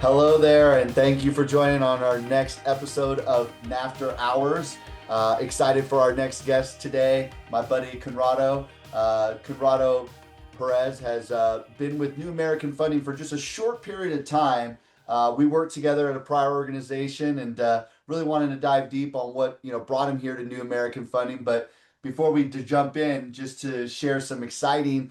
Hello there, and thank you for joining on our next episode of NAFter Hours. Excited for our next guest today, my buddy Conrado. Conrado Perez has been with New American Funding for just a short period of time. We worked together at a prior organization and really wanted to dive deep on what brought him here to New American Funding. But before we jump in, just to share some exciting,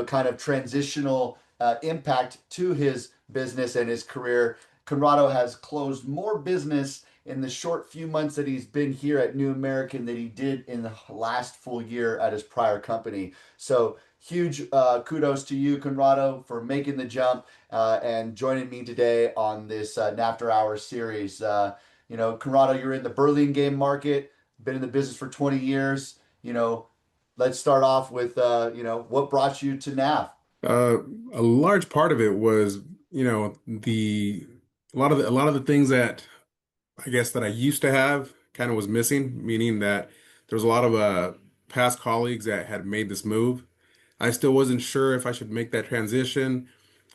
kind of transitional impact to his business and his career. Conrado has closed more business in the short few months that he's been here at New American than he did in the last full year at his prior company. So huge kudos to you, Conrado, for making the jump and joining me today on this NAFter Hours series. Conrado, you're in the Burlingame market, been in the business for 20 years. Let's start off with, what brought you to NAF? Uh, a large part of it was, the a lot of the things that I guess that I used to have kind of was missing, meaning that there was a lot of past colleagues that had made this move. I still wasn't sure if I should make that transition,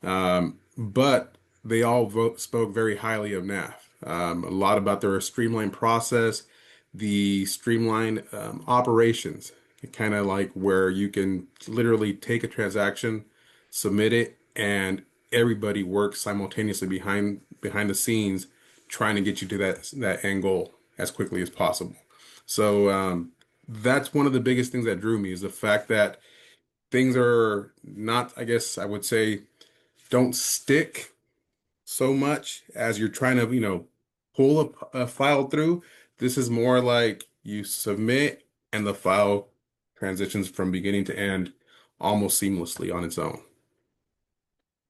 but they all spoke very highly of NAF. A lot about their streamlined process, the streamlined operations, kind of like where you can literally take a transaction, submit it, and everybody works simultaneously behind the scenes, trying to get you to that end goal as quickly as possible. So that's one of the biggest things that drew me is the fact that things are not, I guess I would say, don't stick so much as you're trying to, pull a file through. This is more like you submit and the file transitions from beginning to end almost seamlessly on its own.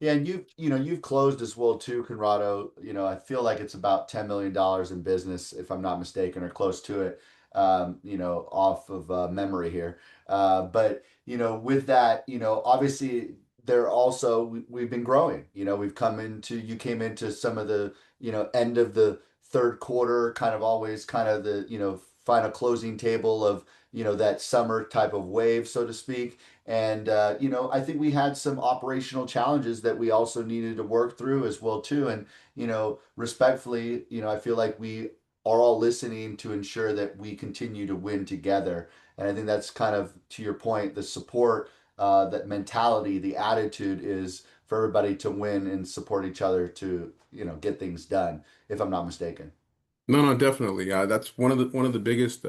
Yeah, and you've closed as well too, Conrado. I feel like it's about $10 million in business, if I'm not mistaken, or close to it. Off of memory here. But with that, obviously we've been growing. You came into some of the end of the third quarter, kind of always kind of the final closing table of that summer type of wave, so to speak. And I think we had some operational challenges that we also needed to work through as well too. And respectfully, I feel like we are all listening to ensure that we continue to win together. And I think that's kind of to your point, the support, that mentality, the attitude is for everybody to win and support each other to get things done. If I'm not mistaken. No, no, definitely. That's one of the biggest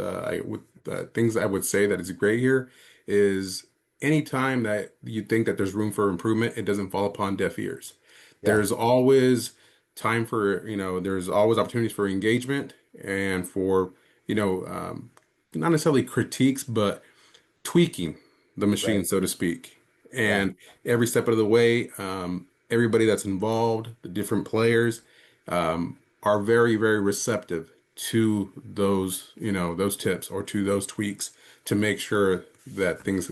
things I would say that is great here is anytime that you think that there's room for improvement, it doesn't fall upon deaf ears. Yeah. There's always time for, there's always opportunities for engagement and for, you know, um, not necessarily critiques, but tweaking the machine, Right. so to speak. Yeah. And every step of the way, everybody that's involved, the different players, are very, very receptive to those, those tips or to those tweaks to make sure that things,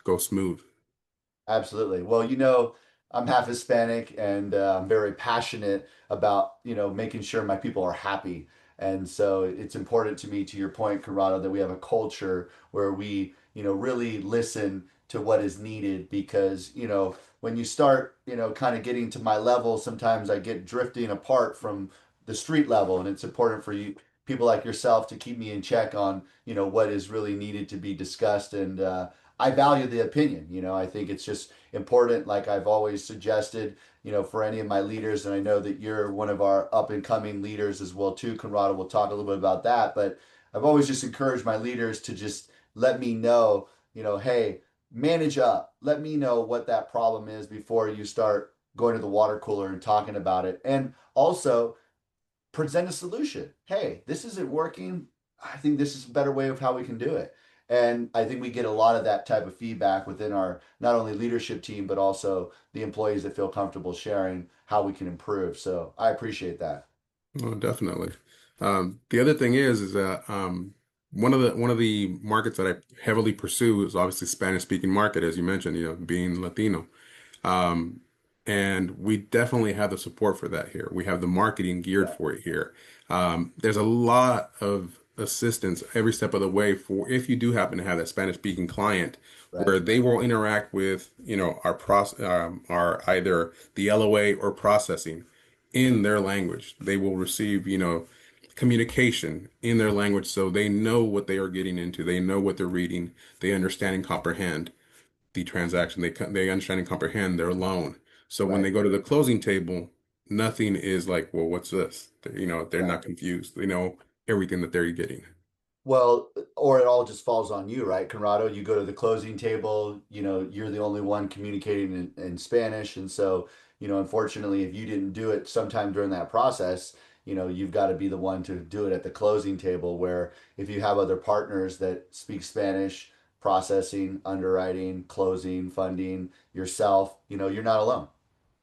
go smooth. Absolutely. Well, I'm half Hispanic and I'm very passionate about, making sure my people are happy. And so it's important to me, to your point, Corrado, that we have a culture where we, really listen to what is needed because, when you start, kind of getting to my level, sometimes I get drifting apart from the street level. And it's important for you, people like yourself, to keep me in check on, what is really needed to be discussed. And, I value the opinion. I think it's just important, like I've always suggested, for any of my leaders, and I know that you're one of our up and coming leaders as well too, Conrado. We'll talk a little bit about that, but I've always just encouraged my leaders to just let me know, hey, manage up. Let me know what that problem is before you start going to the water cooler and talking about it. And also present a solution. Hey, this isn't working. I think this is a better way of how we can do it. And I think we get a lot of that type of feedback within our not only leadership team, but also the employees that feel comfortable sharing how we can improve. So I appreciate that. Oh, definitely. The other thing is that one of the markets that I heavily pursue is obviously Spanish speaking market, as you mentioned, being Latino. Um, and we definitely have the support for that here. We have the marketing geared Yeah. for it here. There's a lot of assistance every step of the way for if you do happen to have that Spanish speaking client Right. where they will interact with, our either the LOA or processing in their language. They will receive, communication in their language so they know what they are getting into. They know what they're reading. They understand and comprehend the transaction. They understand and comprehend their loan. So when Right. they go to the closing table, nothing is like, well, what's this? They're Right. not confused. They know everything that they're getting. Well, or it all just falls on you, right, Conrado? You go to the closing table, you're the only one communicating in Spanish. And so, unfortunately, if you didn't do it sometime during that process, you've got to be the one to do it at the closing table, where if you have other partners that speak Spanish, processing, underwriting, closing, funding, yourself, you're not alone.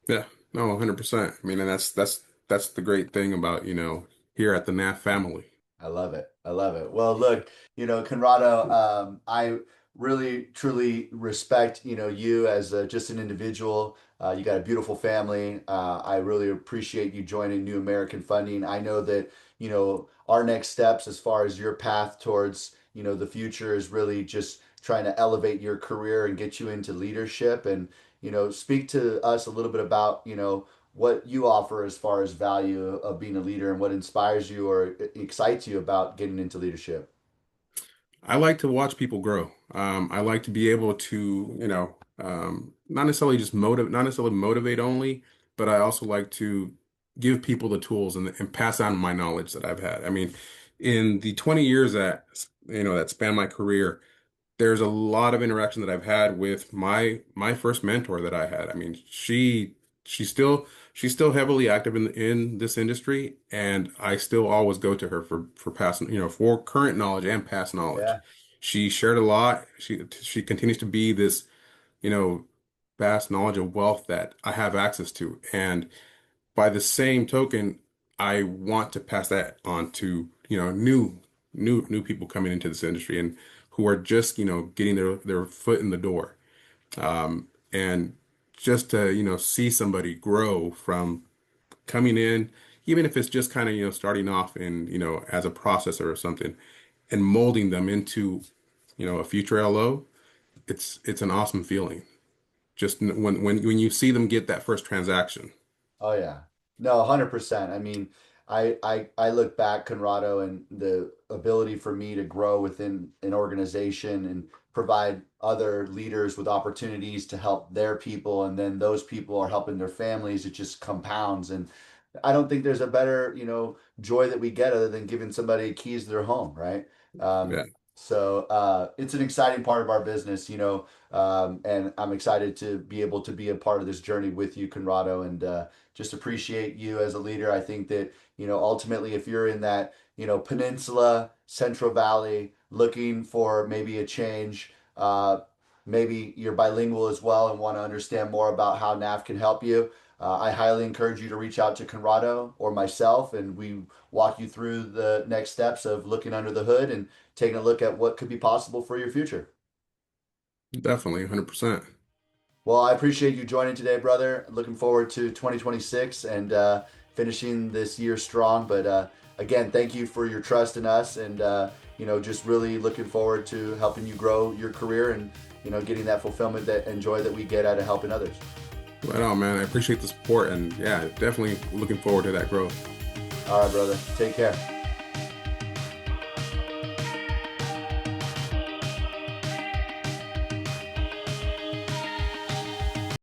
Yeah, no, 100%. I mean, and that's the great thing about, here at the NAF family. I love it. I love it. Well, look, Conrado, I really truly respect, you as just an individual. You got a beautiful family. I really appreciate you joining New American Funding. I know that, our next steps as far as your path towards, the future is really just trying to elevate your career and get you into leadership and, speak to us a little bit about, what you offer as far as value of being a leader and what inspires you or excites you about getting into leadership. I like to watch people grow. I like to be able to, not necessarily motivate only, but I also like to give people the tools and pass on my knowledge that I've had. I mean, in the 20 years that span my career, there's a lot of interaction that I've had with my first mentor that I had. I mean, she's still she's still heavily active in this industry, and I still always go to her for past, for current knowledge and past knowledge. Yeah. She shared a lot. She continues to be this, you know, vast knowledge and wealth that I have access to. And by the same token, I want to pass that on to, new people coming into this industry and who are just, getting their foot in the door. And just to, see somebody grow from coming in, even if it's just kind of, starting off in, as a processor or something, and molding them into, a future LO, it's an awesome feeling. Just when you see them get that first transaction. Oh yeah. No, 100%. I mean, I look back, Conrado, and the ability for me to grow within an organization and provide other leaders with opportunities to help their people, and then those people are helping their families. It just compounds. And I don't think there's a better, joy that we get other than giving somebody keys to their home, right? Yeah, It's an exciting part of our business, and I'm excited to be able to be a part of this journey with you, Conrado, and just appreciate you as a leader. I think that, ultimately, if you're in that, Peninsula, Central Valley, looking for maybe a change, maybe you're bilingual as well and want to understand more about how NAF can help you. I highly encourage you to reach out to Conrado or myself, and we walk you through the next steps of looking under the hood and taking a look at what could be possible for your future. definitely 100%. Well, I appreciate you joining today, brother. Looking forward to 2026 and finishing this year strong. But again, thank you for your trust in us, and just really looking forward to helping you grow your career and getting that fulfillment that and joy that we get out of helping others. Right on, man. I appreciate the support, and yeah, definitely looking forward to that growth. All right, brother. Take care.